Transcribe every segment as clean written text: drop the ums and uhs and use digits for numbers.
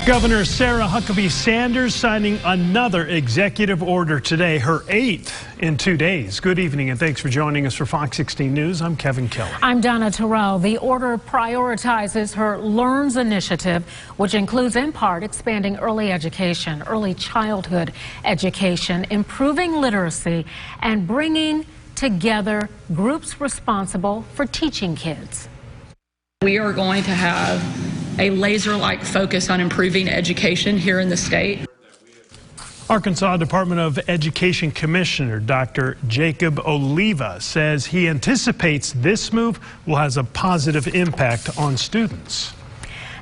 Governor Sarah Huckabee Sanders signing another executive order today, her 8th in 2 days. Good evening and thanks for joining us for Fox 16 News. I'm Kevin Keller. I'm Donna Terrell. The order prioritizes her Learns initiative, which includes in part expanding early education, early childhood education, improving literacy, and bringing together groups responsible for teaching kids. We are going to have a laser-like focus on improving education here in the state. Arkansas Department of Education Commissioner Dr. Jacob Oliva says he anticipates this move will have a positive impact on students.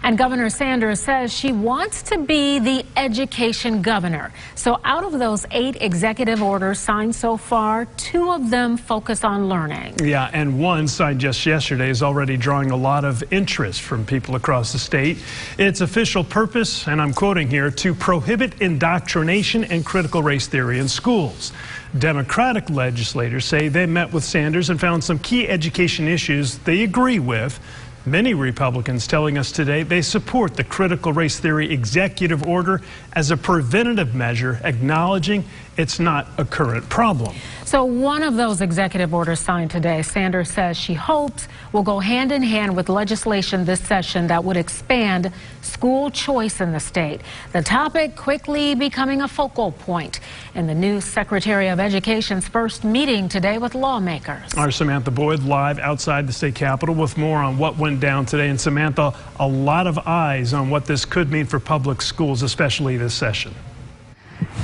And Governor Sanders says she wants to be the education governor. So out of those 8 executive orders signed so far, 2 of them focus on learning. Yeah, and one signed just yesterday is already drawing a lot of interest from people across the state. Its official purpose, and I'm quoting here, to prohibit indoctrination and critical race theory in schools. Democratic legislators say they met with Sanders and found some key education issues they agree with. Many Republicans telling us today they support the critical race theory executive order as a preventative measure, acknowledging it's not a current problem. So one of those executive orders signed today, Sanders says she hopes will go hand in hand with legislation this session that would expand school choice in the state. The topic quickly becoming a focal point in the new Secretary of Education's first meeting today with lawmakers. Our Samantha Boyd live outside the state capitol with more on what went down today. And Samantha, a lot of eyes on what this could mean for public schools, especially this session.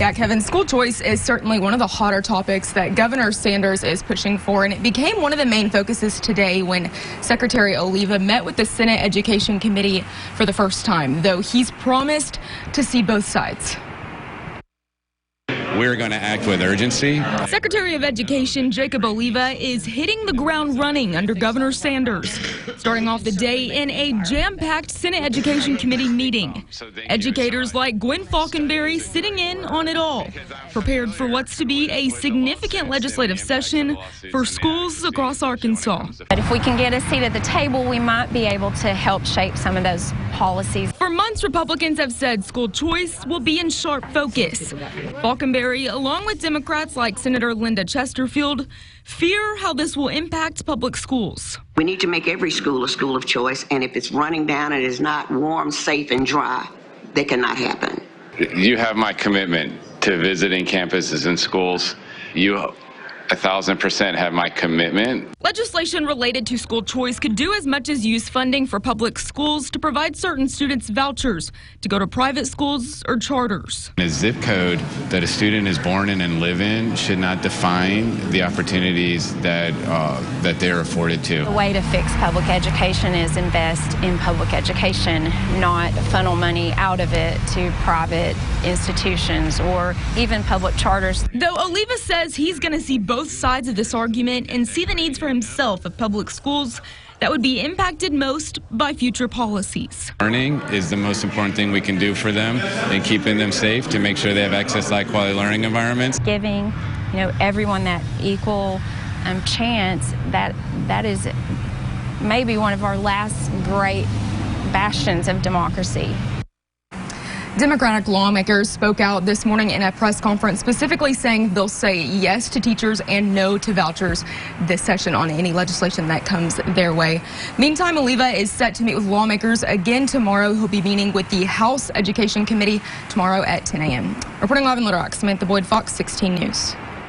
Yeah, Kevin, school choice is certainly one of the hotter topics that Governor Sanders is pushing for, and it became one of the main focuses today when Secretary Oliva met with the Senate Education Committee for the first time, though he's promised to see both sides. We're going to act with urgency. Secretary of Education Jacob Oliva is hitting the ground running under Governor Sanders, starting off the day in a jam-packed Senate Education Committee meeting. Educators like Gwen Falconberry sitting in on it all, prepared for what's to be a significant legislative session for schools across Arkansas. But if we can get a seat at the table, we might be able to help shape some of those policies. For months, Republicans have said school choice will be in sharp focus. Falconberry, along with Democrats like Senator Linda Chesterfield, fear how this will impact public schools. We need to make every school a school of choice, and if it's running down and is not warm, safe, and dry, that cannot happen. You have my commitment to visiting campuses and schools. You 1,000% have my commitment. Legislation related to school choice could do as much as use funding for public schools to provide certain students vouchers to go to private schools or charters. A zip code that a student is born in and live in should not define the opportunities that they're afforded to. The way to fix public education is invest in public education, not funnel money out of it to private institutions or even public charters. Though Oliva says he's going to see both sides of this argument and see the needs for himself of public schools that would be impacted most by future policies. Learning is the most important thing we can do for them and keeping them safe to make sure they have access to high-quality learning environments. Giving, everyone that equal chance, that is maybe one of our last great bastions of democracy. Democratic lawmakers spoke out this morning in a press conference specifically saying they'll say yes to teachers and no to vouchers this session on any legislation that comes their way. Meantime, Oliva is set to meet with lawmakers again tomorrow. He'll be meeting with the House Education Committee tomorrow at 10 a.m. Reporting live in Little Rock, Samantha Boyd, Fox 16 News.